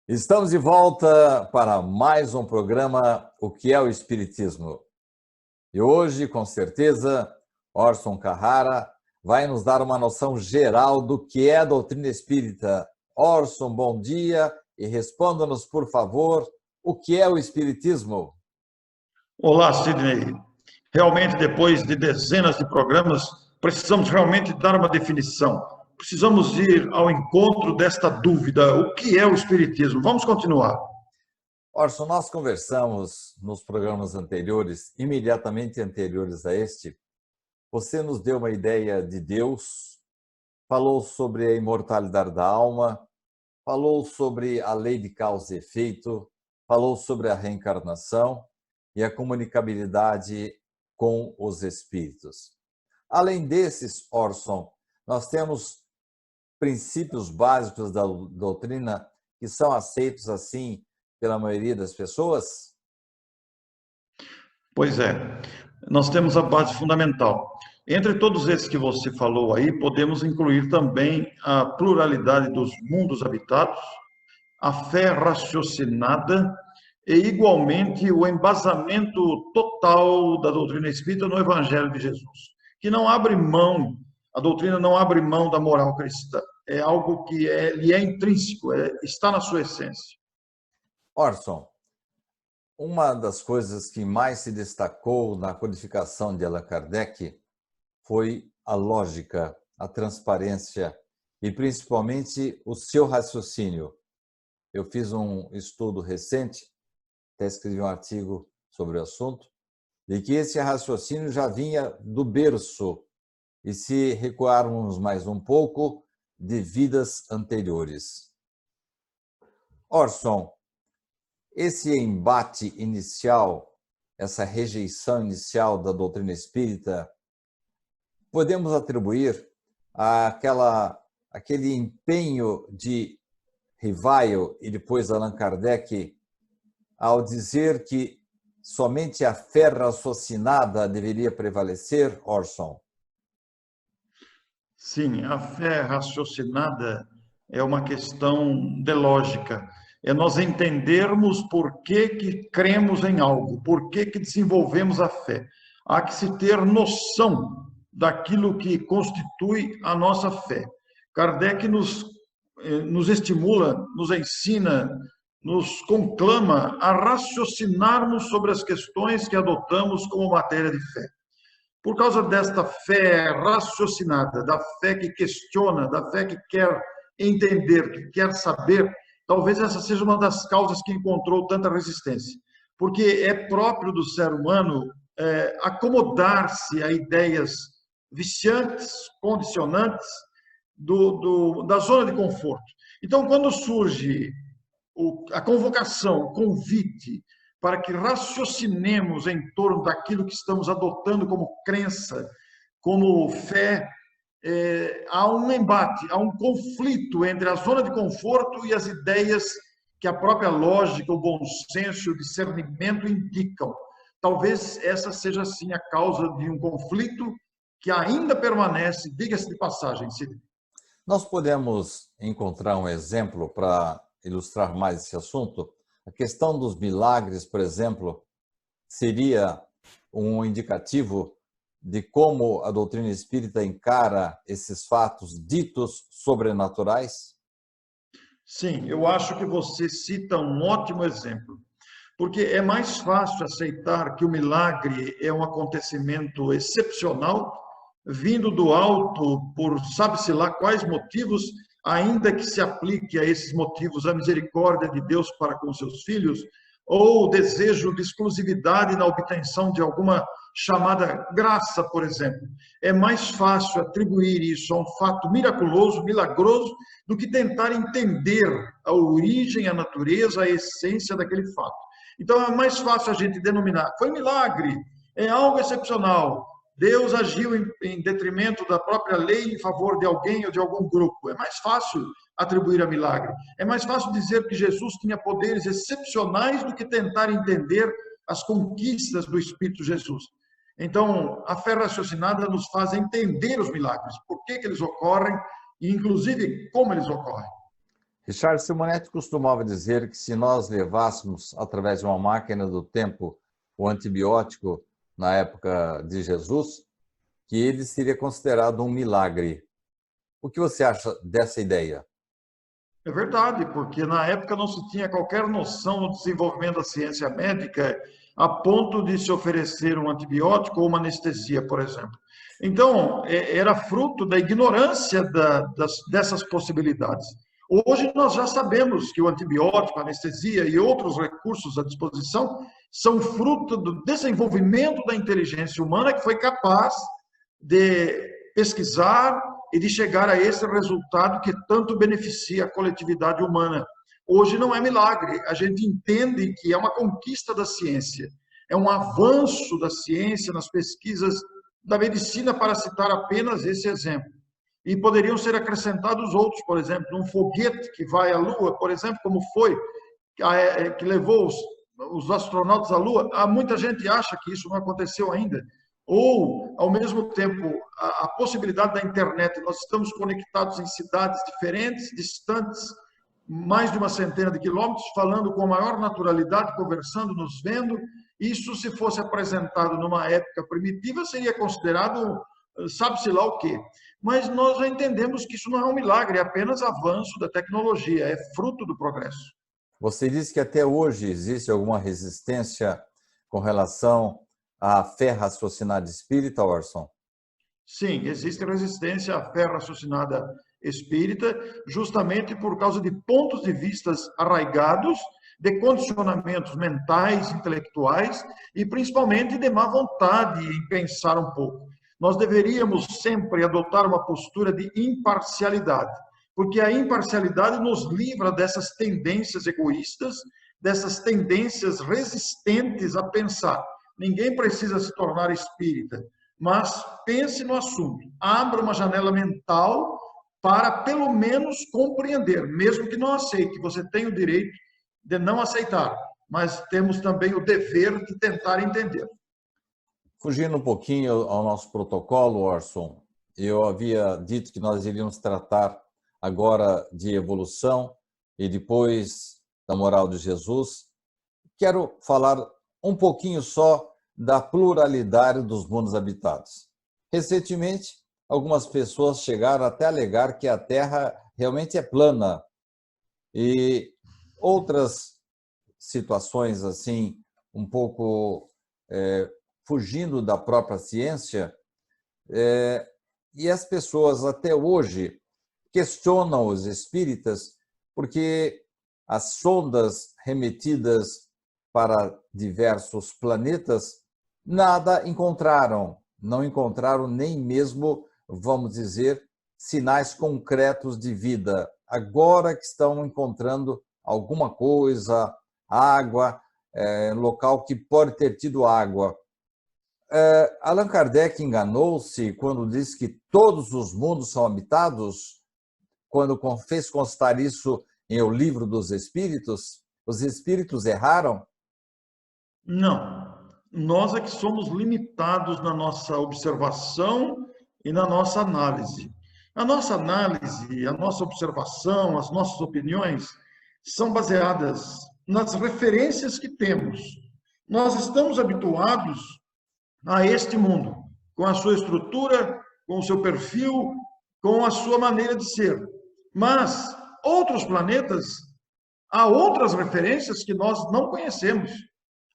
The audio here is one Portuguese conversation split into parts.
Estamos de volta para mais um programa O que é o Espiritismo? E hoje, com certeza, Orson Carrara vai nos dar uma noção geral do que é a doutrina espírita. Orson, bom dia e responda-nos, por favor, o que é o Espiritismo? Olá, Sidney. Realmente, depois de dezenas de programas, precisamos realmente dar uma definição. Precisamos ir ao encontro desta dúvida: o que é o Espiritismo? Vamos continuar. Orson, nós conversamos nos programas anteriores, imediatamente anteriores a este. Você nos deu uma ideia de Deus, falou sobre a imortalidade da alma, falou sobre a lei de causa e efeito, falou sobre a reencarnação e a comunicabilidade com os espíritos. Além desses, Orson, nós temos princípios básicos da doutrina que são aceitos assim pela maioria das pessoas? Pois é, nós temos a base fundamental. Entre todos esses que você falou aí, podemos incluir também a pluralidade dos mundos habitados, a fé raciocinada e, igualmente, o embasamento total da doutrina espírita no Evangelho de Jesus, que não abre mão, a doutrina não abre mão da moral cristã, é algo que lhe é intrínseco, está na sua essência. Orson, uma das coisas que mais se destacou na codificação de Allan Kardec foi a lógica, a transparência e principalmente o seu raciocínio. Eu fiz um estudo recente, até escrevi um artigo sobre o assunto, de que esse raciocínio já vinha do berço, e se recuarmos mais um pouco, de vidas anteriores. Orson, esse embate inicial, essa rejeição inicial da doutrina espírita, podemos atribuir àquele empenho de Rivaio e depois Allan Kardec ao dizer que somente a fé raciocinada deveria prevalecer, Orson? Sim, a fé raciocinada é uma questão de lógica. É nós entendermos por que cremos em algo, por que desenvolvemos a fé. Há que se ter noção daquilo que constitui a nossa fé. Kardec nos estimula, nos ensina, nos conclama a raciocinarmos sobre as questões que adotamos como matéria de fé. Por causa desta fé raciocinada, da fé que questiona, da fé que quer entender, que quer saber, talvez essa seja uma das causas que encontrou tanta resistência. Porque é próprio do ser humano acomodar-se a ideias viciantes, condicionantes, da zona de conforto. Então, quando surge a convocação, o convite para que raciocinemos em torno daquilo que estamos adotando como crença, como fé, há um embate, há um conflito entre a zona de conforto e as ideias que a própria lógica, o bom senso, o discernimento indicam. Talvez essa seja, sim, a causa de um conflito que ainda permanece, diga-se de passagem, Sidney. Nós podemos encontrar um exemplo para ilustrar mais esse assunto? A questão dos milagres, por exemplo, seria um indicativo de como a doutrina espírita encara esses fatos ditos sobrenaturais? Sim, eu acho que você cita um ótimo exemplo, porque é mais fácil aceitar que o milagre é um acontecimento excepcional, vindo do alto por sabe-se lá quais motivos, ainda que se aplique a esses motivos a misericórdia de Deus para com seus filhos, ou o desejo de exclusividade na obtenção de alguma chamada graça, por exemplo. É mais fácil atribuir isso a um fato miraculoso, milagroso, do que tentar entender a origem, a natureza, a essência daquele fato. Então é mais fácil a gente denominar, foi milagre, é algo excepcional, Deus agiu em detrimento da própria lei em favor de alguém ou de algum grupo. É mais fácil atribuir a milagre. É mais fácil dizer que Jesus tinha poderes excepcionais do que tentar entender as conquistas do Espírito Jesus. Então, a fé raciocinada nos faz entender os milagres, por que eles ocorrem e, inclusive, como eles ocorrem. Richard Simonetti costumava dizer que se nós levássemos, através de uma máquina do tempo, o antibiótico na época de Jesus, que ele seria considerado um milagre. O que você acha dessa ideia? É verdade, porque na época não se tinha qualquer noção do desenvolvimento da ciência médica a ponto de se oferecer um antibiótico ou uma anestesia, por exemplo. Então, era fruto da ignorância dessas possibilidades. Hoje nós já sabemos que o antibiótico, a anestesia e outros recursos à disposição são fruto do desenvolvimento da inteligência humana que foi capaz de pesquisar e de chegar a esse resultado que tanto beneficia a coletividade humana. Hoje não é milagre, a gente entende que é uma conquista da ciência, é um avanço da ciência nas pesquisas da medicina, para citar apenas esse exemplo. E poderiam ser acrescentados outros, por exemplo, um foguete que vai à Lua, por exemplo, como foi, que levou os astronautas à Lua. Muita gente acha que isso não aconteceu ainda. Ou, ao mesmo tempo, a possibilidade da internet. Nós estamos conectados em cidades diferentes, distantes, mais de uma centena de quilômetros, falando com a maior naturalidade, conversando, nos vendo. Isso, se fosse apresentado numa época primitiva, seria considerado, sabe-se lá o quê. Mas nós já entendemos que isso não é um milagre, é apenas avanço da tecnologia, é fruto do progresso. Você disse que até hoje existe alguma resistência com relação à fé raciocinada espírita, Orson? Sim, existe resistência à fé raciocinada espírita, justamente por causa de pontos de vistas arraigados, de condicionamentos mentais, intelectuais e principalmente de má vontade em pensar um pouco. Nós deveríamos sempre adotar uma postura de imparcialidade, porque a imparcialidade nos livra dessas tendências egoístas, dessas tendências resistentes a pensar. Ninguém precisa se tornar espírita, mas pense no assunto, abra uma janela mental para pelo menos compreender, mesmo que não aceite. Você tem o direito de não aceitar, mas temos também o dever de tentar entender. Fugindo um pouquinho ao nosso protocolo, Orson, eu havia dito que nós iríamos tratar agora de evolução e depois da moral de Jesus. Quero falar um pouquinho só da pluralidade dos mundos habitados. Recentemente, algumas pessoas chegaram até a alegar que a Terra realmente é plana, e outras situações assim, um pouco fugindo da própria ciência, e as pessoas até hoje questionam os espíritas porque as sondas remetidas para diversos planetas nada encontraram, não encontraram nem mesmo, vamos dizer, sinais concretos de vida. Agora que estão encontrando alguma coisa, água, local que pode ter tido água. Allan Kardec enganou-se quando disse que todos os mundos são habitados, quando fez constar isso em O Livro dos Espíritos. Os espíritos erraram? Não. Nós é que somos limitados na nossa observação e na nossa análise. A nossa análise, a nossa observação, as nossas opiniões são baseadas nas referências que temos. Nós estamos habituados a este mundo, com a sua estrutura, com o seu perfil, com a sua maneira de ser. Mas outros planetas, há outras referências que nós não conhecemos.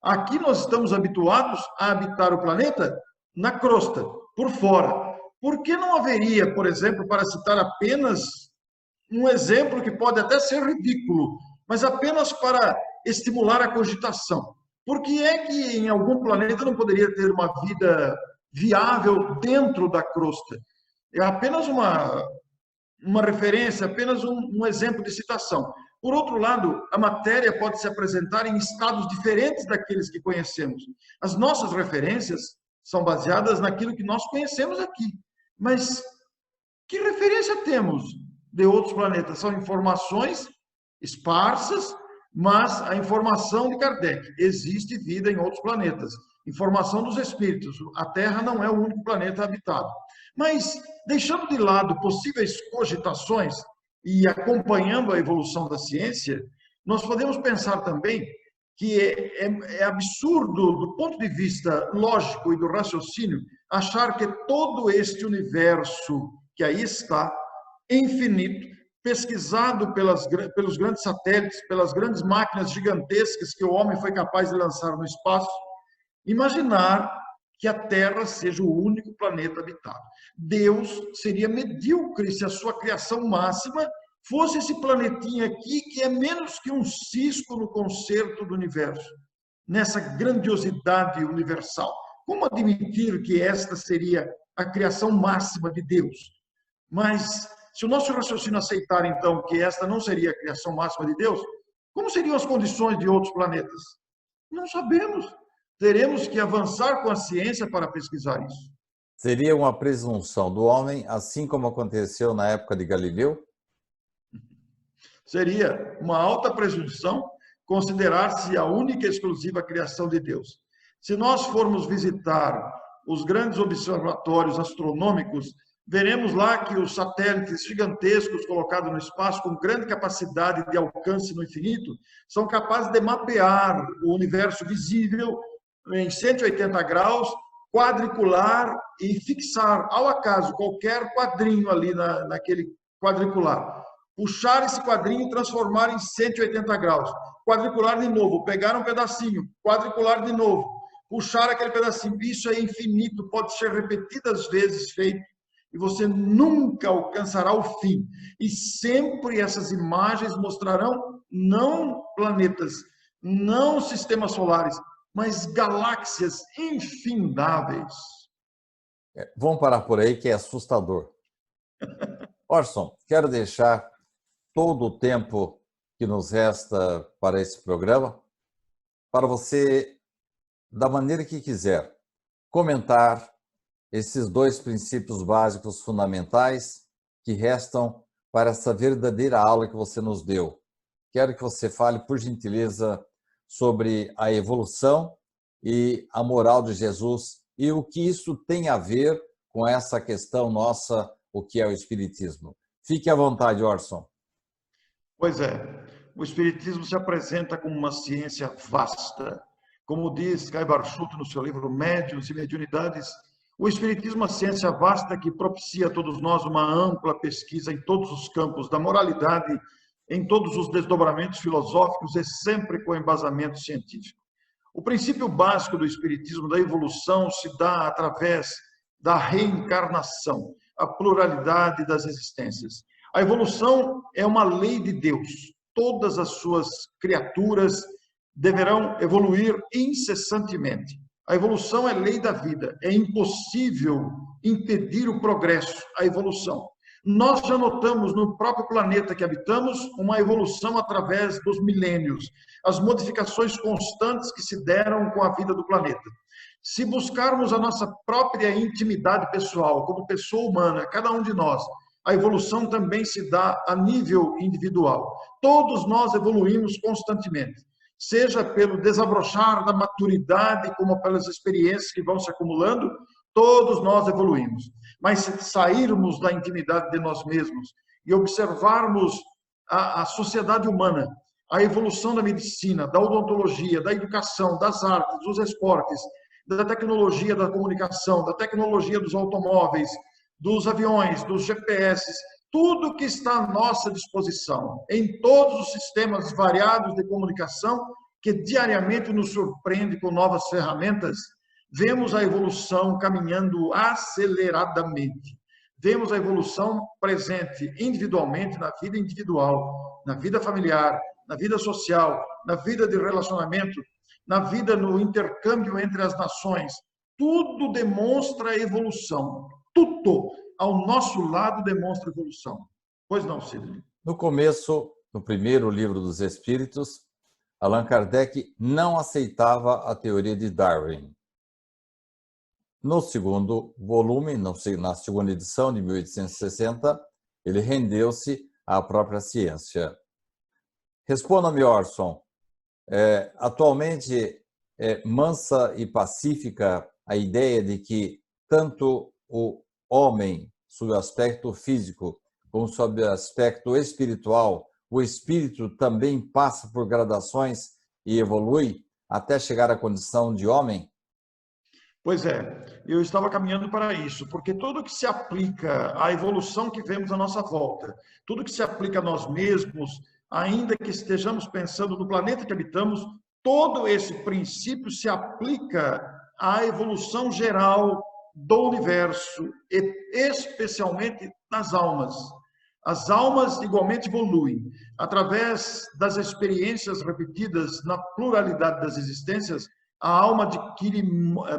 Aqui nós estamos habituados a habitar o planeta na crosta, por fora. Por que não haveria, por exemplo, para citar apenas um exemplo que pode até ser ridículo, mas apenas para estimular a cogitação? Por que é que em algum planeta não poderia ter uma vida viável dentro da crosta? É apenas uma referência, apenas um exemplo de citação. Por outro lado, a matéria pode se apresentar em estados diferentes daqueles que conhecemos. As nossas referências são baseadas naquilo que nós conhecemos aqui. Mas que referência temos de outros planetas? São informações esparsas, mas a informação de Kardec: existe vida em outros planetas. Informação dos espíritos: a Terra não é o único planeta habitado. Mas, deixando de lado possíveis cogitações, e acompanhando a evolução da ciência, nós podemos pensar também que é absurdo, do ponto de vista lógico e do raciocínio, achar que todo este universo que aí está, infinito, pesquisado pelos grandes satélites, pelas grandes máquinas gigantescas que o homem foi capaz de lançar no espaço, imaginar que a Terra seja o único planeta habitado. Deus seria medíocre se a sua criação máxima fosse esse planetinha aqui, que é menos que um cisco no concerto do universo, nessa grandiosidade universal. Como admitir que esta seria a criação máxima de Deus? Mas, se o nosso raciocínio aceitar, então, que esta não seria a criação máxima de Deus, como seriam as condições de outros planetas? Não sabemos. Teremos que avançar com a ciência para pesquisar isso. Seria uma presunção do homem, assim como aconteceu na época de Galileu? Seria uma alta presunção considerar-se a única e exclusiva criação de Deus. Se nós formos visitar os grandes observatórios astronômicos, veremos lá que os satélites gigantescos colocados no espaço, com grande capacidade de alcance no infinito, são capazes de mapear o universo visível em 180 graus, quadricular e fixar, ao acaso, qualquer quadrinho ali naquele quadricular. Puxar esse quadrinho e transformar em 180 graus. Quadricular de novo, pegar um pedacinho, quadricular de novo, puxar aquele pedacinho. Isso é infinito, pode ser repetidas vezes feito, e você nunca alcançará o fim. E sempre essas imagens mostrarão não planetas, não sistemas solares, mas galáxias infindáveis. Vamos parar por aí, que é assustador. Orson, quero deixar todo o tempo que nos resta para esse programa para você, da maneira que quiser, comentar esses dois princípios básicos fundamentais que restam para essa verdadeira aula que você nos deu. Quero que você fale, por gentileza, sobre a evolução e a moral de Jesus e o que isso tem a ver com essa questão nossa, o que é o Espiritismo. Fique à vontade, Orson. Pois é, o Espiritismo se apresenta como uma ciência vasta. Como diz Guy Barchuto no seu livro Médiuns e Mediunidades, o Espiritismo é uma ciência vasta que propicia a todos nós uma ampla pesquisa em todos os campos da moralidade, em todos os desdobramentos filosóficos e sempre com embasamento científico. O princípio básico do Espiritismo, da evolução, se dá através da reencarnação, a pluralidade das existências. A evolução é uma lei de Deus. Todas as suas criaturas deverão evoluir incessantemente. A evolução é lei da vida. É impossível impedir o progresso, a evolução. Nós já notamos no próprio planeta que habitamos uma evolução através dos milênios, as modificações constantes que se deram com a vida do planeta. Se buscarmos a nossa própria intimidade pessoal, como pessoa humana, cada um de nós, a evolução também se dá a nível individual. Todos nós evoluímos constantemente, seja pelo desabrochar da maturidade, como pelas experiências que vão se acumulando, todos nós evoluímos. Mas se sairmos da intimidade de nós mesmos e observarmos a sociedade humana, a evolução da medicina, da odontologia, da educação, das artes, dos esportes, da tecnologia da comunicação, da tecnologia dos automóveis, dos aviões, dos GPS, tudo que está à nossa disposição, em todos os sistemas variados de comunicação, que diariamente nos surpreende com novas ferramentas, vemos a evolução caminhando aceleradamente. Vemos a evolução presente individualmente, na vida individual, na vida familiar, na vida social, na vida de relacionamento, na vida no intercâmbio entre as nações. Tudo demonstra evolução. Tudo ao nosso lado demonstra evolução. Pois não, Sidney? No começo, no primeiro livro dos Espíritos, Allan Kardec não aceitava a teoria de Darwin. No segundo volume, na segunda edição de 1860, ele rendeu-se à própria ciência. Responda-me, Orson. Atualmente, é mansa e pacífica a ideia de que tanto o homem, sob o aspecto físico, como sob aspecto espiritual, o espírito também passa por gradações e evolui até chegar à condição de homem? Pois é, eu estava caminhando para isso, porque tudo que se aplica à evolução que vemos à nossa volta, tudo que se aplica a nós mesmos, ainda que estejamos pensando no planeta que habitamos, todo esse princípio se aplica à evolução geral do universo e especialmente das almas. As almas igualmente evoluem através das experiências repetidas na pluralidade das existências. A alma adquire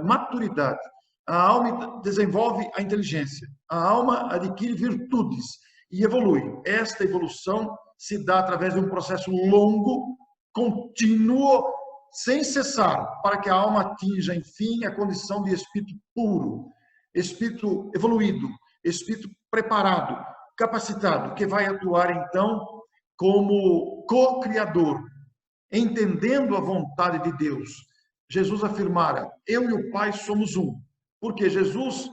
maturidade, a alma desenvolve a inteligência, a alma adquire virtudes e evolui. Esta evolução se dá através de um processo longo, contínuo, sem cessar, para que a alma atinja, enfim, a condição de espírito puro, espírito evoluído, espírito preparado, capacitado, que vai atuar, então, como co-criador, entendendo a vontade de Deus. Jesus afirmara: eu e o Pai somos um. Porque Jesus,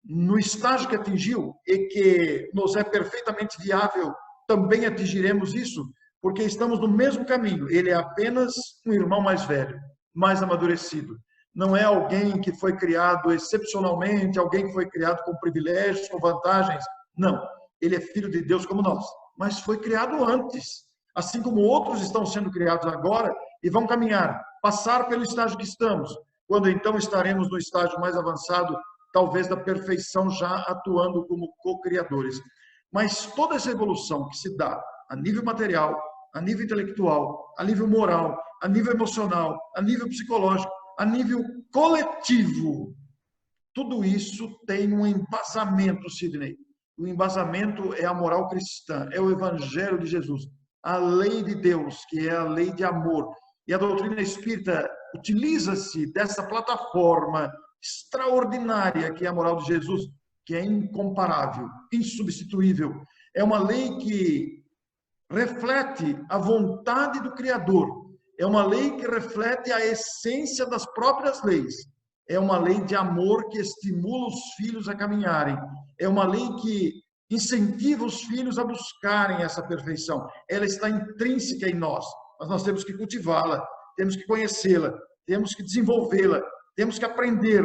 no estágio que atingiu e que nos é perfeitamente viável, também atingiremos isso, porque estamos no mesmo caminho. Ele é apenas um irmão mais velho, mais amadurecido. Não é alguém que foi criado excepcionalmente, alguém que foi criado com privilégios, com vantagens. Não. Ele é filho de Deus como nós, mas foi criado antes. Assim como outros estão sendo criados agora e vão caminhar, passar pelo estágio que estamos, quando então estaremos no estágio mais avançado, talvez da perfeição, já atuando como co-criadores. Mas toda essa evolução que se dá a nível material, a nível intelectual, a nível moral, a nível emocional, a nível psicológico, a nível coletivo, tudo isso tem um embasamento, Sidney. O embasamento é a moral cristã, é o evangelho de Jesus, a lei de Deus, que é a lei de amor. E a doutrina espírita utiliza-se dessa plataforma extraordinária que é a moral de Jesus, que é incomparável, insubstituível. É uma lei que reflete a vontade do Criador. É uma lei que reflete a essência das próprias leis. É uma lei de amor que estimula os filhos a caminharem. É uma lei que incentiva os filhos a buscarem essa perfeição. Ela está intrínseca em nós, mas nós temos que cultivá-la, temos que conhecê-la, temos que desenvolvê-la, temos que aprender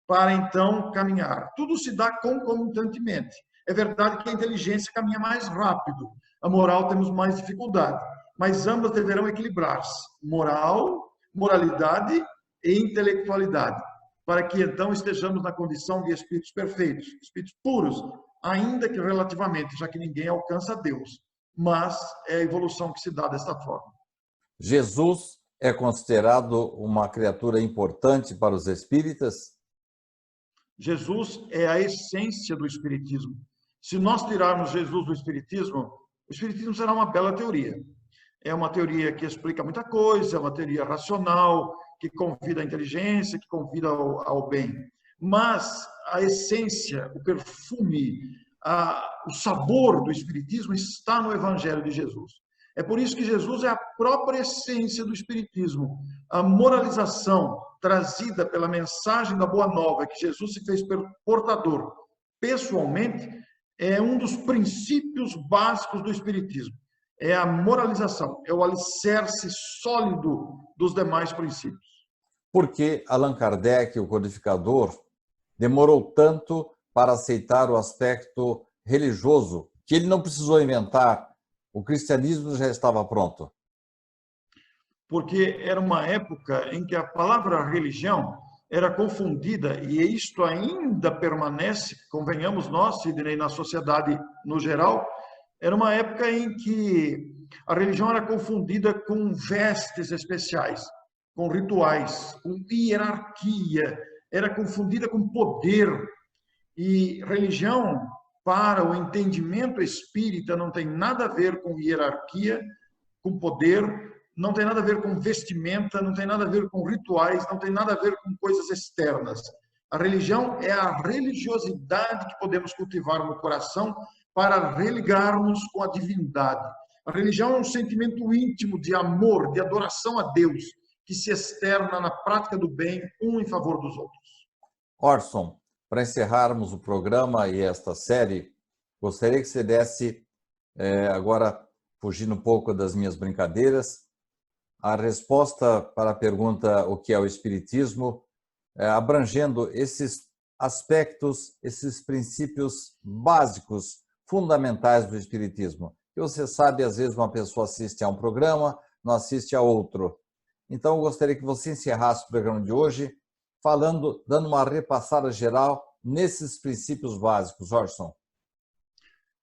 para então caminhar. Tudo se dá concomitantemente. É verdade que a inteligência caminha mais rápido, a moral temos mais dificuldade, mas ambas deverão equilibrar-se. Moralidade e intelectualidade, para que então estejamos na condição de espíritos perfeitos, espíritos puros, ainda que relativamente, já que ninguém alcança Deus, mas é a evolução que se dá desta forma. Jesus é considerado uma criatura importante para os espíritas? Jesus é a essência do espiritismo. Se nós tirarmos Jesus do espiritismo, o espiritismo será uma bela teoria. É uma teoria que explica muita coisa, é uma teoria racional, que convida à inteligência, que convida ao bem. Mas a essência, o perfume, o sabor do espiritismo está no Evangelho de Jesus. É por isso que Jesus é a própria essência do espiritismo. A moralização trazida pela mensagem da Boa Nova, que Jesus se fez portador pessoalmente, é um dos princípios básicos do espiritismo. É a moralização, é o alicerce sólido dos demais princípios. Por que Allan Kardec, o codificador, demorou tanto para aceitar o aspecto religioso, que ele não precisou inventar? O cristianismo já estava pronto. Porque era uma época em que a palavra religião era confundida, e isto ainda permanece, convenhamos nós, Sidney, na sociedade no geral. Era uma época em que a religião era confundida com vestes especiais, com rituais, com hierarquia, era confundida com poder. E religião, para o entendimento espírita, não tem nada a ver com hierarquia, com poder, não tem nada a ver com vestimenta, não tem nada a ver com rituais, não tem nada a ver com coisas externas. A religião é a religiosidade que podemos cultivar no coração para religarmos com a divindade. A religião é um sentimento íntimo de amor, de adoração a Deus, que se externa na prática do bem, um em favor dos outros. Orson, para encerrarmos o programa e esta série, Gostaria que você desse, agora, fugindo um pouco das minhas brincadeiras, a resposta para a pergunta o que é o Espiritismo, abrangendo esses aspectos, esses princípios básicos, fundamentais do Espiritismo. E você sabe, às vezes uma pessoa assiste a um programa, não assiste a outro. Então, eu gostaria que você encerrasse o programa de hoje dando uma repassada geral nesses princípios básicos, Orson.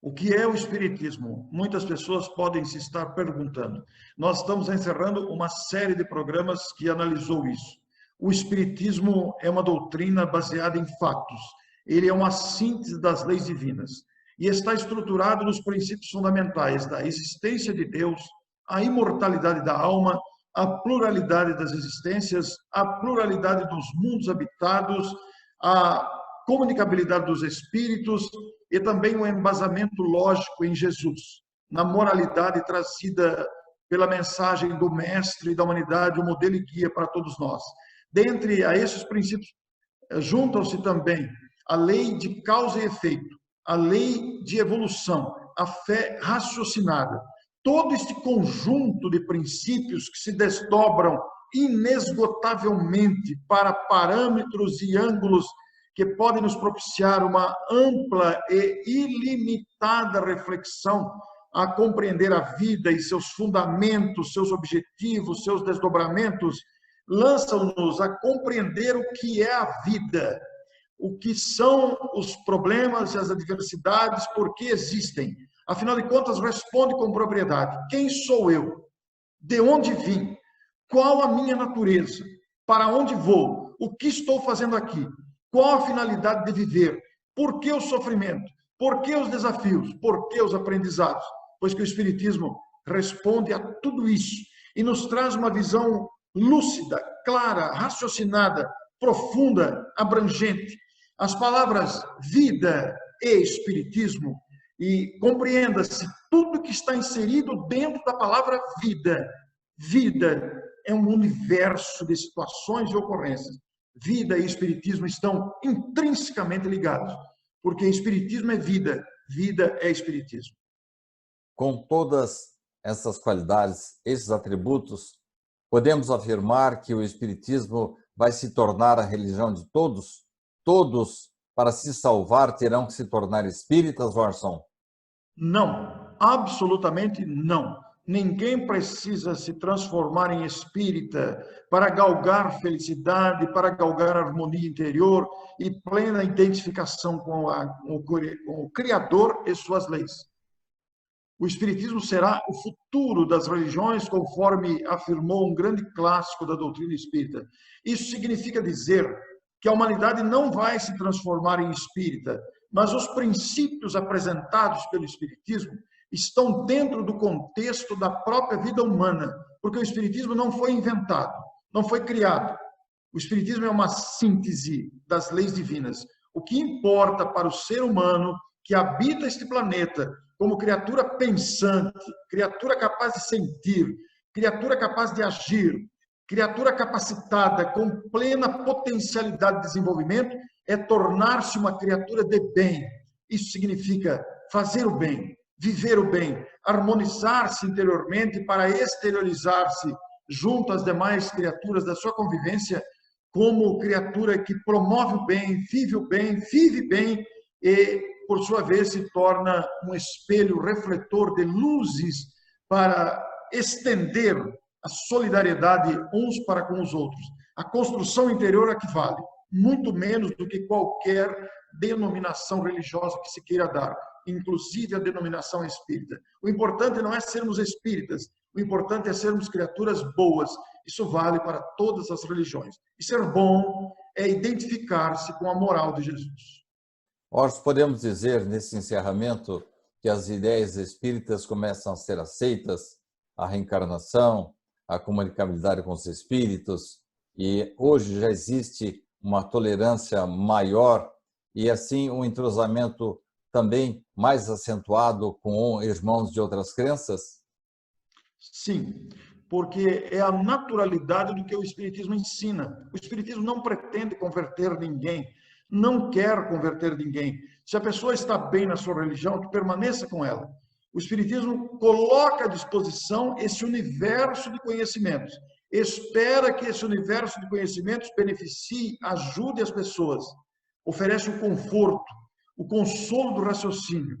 O que é o Espiritismo? Muitas pessoas podem se estar perguntando. Nós estamos encerrando uma série de programas que analisou isso. O Espiritismo é uma doutrina baseada em fatos. Ele é uma síntese das leis divinas e está estruturado nos princípios fundamentais da existência de Deus, a imortalidade da alma, a pluralidade das existências, a pluralidade dos mundos habitados, a comunicabilidade dos espíritos e também um embasamento lógico em Jesus, na moralidade trazida pela mensagem do Mestre da humanidade, o modelo e guia para todos nós. Dentre a esses princípios, juntam-se também a lei de causa e efeito, a lei de evolução, a fé raciocinada. Todo este conjunto de princípios que se desdobram inesgotavelmente para parâmetros e ângulos que podem nos propiciar uma ampla e ilimitada reflexão a compreender a vida e seus fundamentos, seus objetivos, seus desdobramentos, lançam-nos a compreender o que é a vida, o que são os problemas e as adversidades, por que existem. Afinal de contas, responde com propriedade: quem sou eu? De onde vim? Qual a minha natureza? Para onde vou? O que estou fazendo aqui? Qual a finalidade de viver? Por que o sofrimento? Por que os desafios? Por que os aprendizados? Pois que o Espiritismo responde a tudo isso e nos traz uma visão lúcida, clara, raciocinada, profunda, abrangente. As palavras vida e Espiritismo, e compreenda-se tudo que está inserido dentro da palavra vida. Vida é um universo de situações e ocorrências. Vida e Espiritismo estão intrinsecamente ligados, porque Espiritismo é vida, vida é Espiritismo. Com todas essas qualidades, esses atributos, podemos afirmar que o Espiritismo vai se tornar a religião de todos? Todos, para se salvar, terão que se tornar espíritas, Orson? Não, absolutamente não. Ninguém precisa se transformar em espírita para galgar felicidade, para galgar harmonia interior e plena identificação com o Criador e suas leis. O Espiritismo será o futuro das religiões, conforme afirmou um grande clássico da doutrina espírita. Isso significa dizer que a humanidade não vai se transformar em espírita, mas os princípios apresentados pelo Espiritismo estão dentro do contexto da própria vida humana, porque o Espiritismo não foi inventado, não foi criado. O Espiritismo é uma síntese das leis divinas. O que importa para o ser humano que habita este planeta como criatura pensante, criatura capaz de sentir, criatura capaz de agir, criatura capacitada com plena potencialidade de desenvolvimento, é tornar-se uma criatura de bem. Isso significa fazer o bem, viver o bem, harmonizar-se interiormente para exteriorizar-se junto às demais criaturas da sua convivência como criatura que promove o bem, vive bem e, por sua vez, se torna um espelho refletor de luzes para estender a solidariedade uns para com os outros. A construção interior é que vale, muito menos do que qualquer denominação religiosa que se queira dar, inclusive a denominação espírita. O importante não é sermos espíritas, o importante é sermos criaturas boas. Isso vale para todas as religiões. E ser bom é identificar-se com a moral de Jesus. Orson, podemos dizer, nesse encerramento, que as ideias espíritas começam a ser aceitas, a reencarnação, a comunicabilidade com os espíritos, e hoje já existe uma tolerância maior e, assim, um entrosamento também mais acentuado com irmãos de outras crenças? Sim, porque é a naturalidade do que o Espiritismo ensina. O Espiritismo não pretende converter ninguém, não quer converter ninguém. Se a pessoa está bem na sua religião, que permaneça com ela. O Espiritismo coloca à disposição esse universo de conhecimentos. Espera que esse universo de conhecimentos beneficie, ajude as pessoas. Oferece o conforto, o consolo do raciocínio.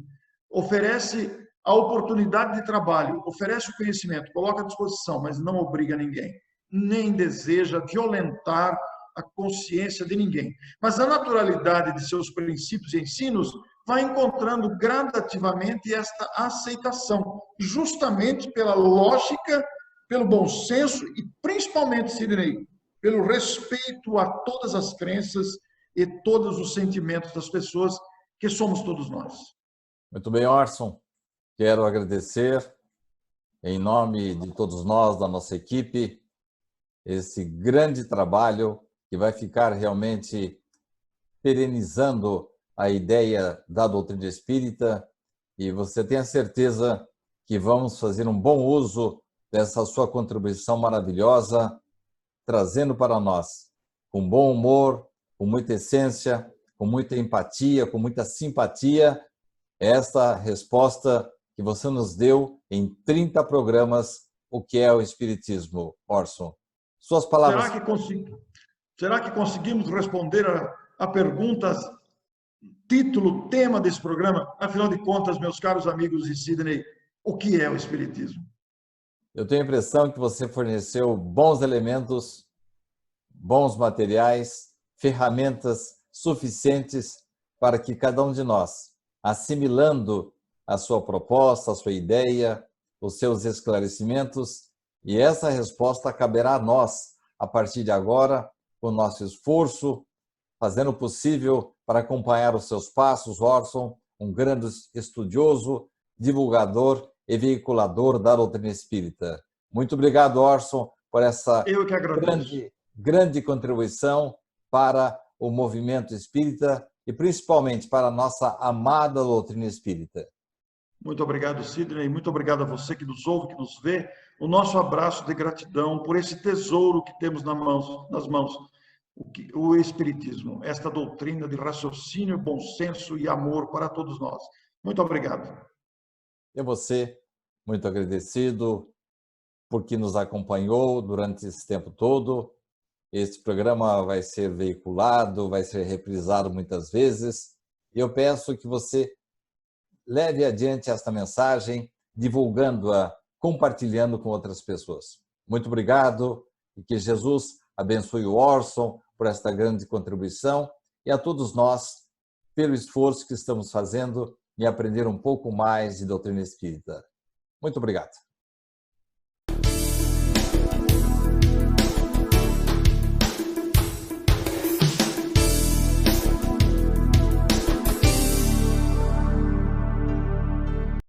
Oferece a oportunidade de trabalho, oferece o conhecimento, coloca à disposição, mas não obriga ninguém. Nem deseja violentar a consciência de ninguém. Mas a naturalidade de seus princípios e ensinos vai encontrando gradativamente esta aceitação, justamente pela lógica, pelo bom senso e principalmente, Sidney, pelo respeito a todas as crenças e todos os sentimentos das pessoas, que somos todos nós. Muito bem, Orson. Quero agradecer, em nome de todos nós, da nossa equipe, esse grande trabalho que vai ficar realmente perenizando a ideia da doutrina espírita, e você tem a certeza que vamos fazer um bom uso dessa sua contribuição maravilhosa, trazendo para nós, com bom humor, com muita essência, com muita empatia, com muita simpatia, esta resposta que você nos deu em 30 programas, o que é o Espiritismo, Orson. Suas palavras. Será que conseguimos responder a perguntas, título, tema desse programa? Afinal de contas, meus caros amigos de Sidney, o que é o Espiritismo? Eu tenho a impressão que você forneceu bons elementos, bons materiais, ferramentas suficientes para que cada um de nós, assimilando a sua proposta, a sua ideia, os seus esclarecimentos, e essa resposta caberá a nós, a partir de agora, com o nosso esforço, fazendo o possível para acompanhar os seus passos, Orson, um grande estudioso, divulgador e veiculador da doutrina espírita. Muito obrigado, Orson, por essa grande contribuição para o movimento espírita e principalmente para a nossa amada doutrina espírita. Muito obrigado, Sidney. Muito obrigado a você que nos ouve, que nos vê. O nosso abraço de gratidão por esse tesouro que temos nas mãos, o Espiritismo, esta doutrina de raciocínio, bom senso e amor para todos nós. Muito obrigado. E a você, muito agradecido porque nos acompanhou durante esse tempo todo. Este programa vai ser veiculado, vai ser reprisado muitas vezes. E eu peço que você leve adiante esta mensagem, divulgando-a, compartilhando com outras pessoas. Muito obrigado e que Jesus abençoe o Orson por esta grande contribuição e a todos nós pelo esforço que estamos fazendo em aprender um pouco mais de doutrina espírita. Muito obrigado.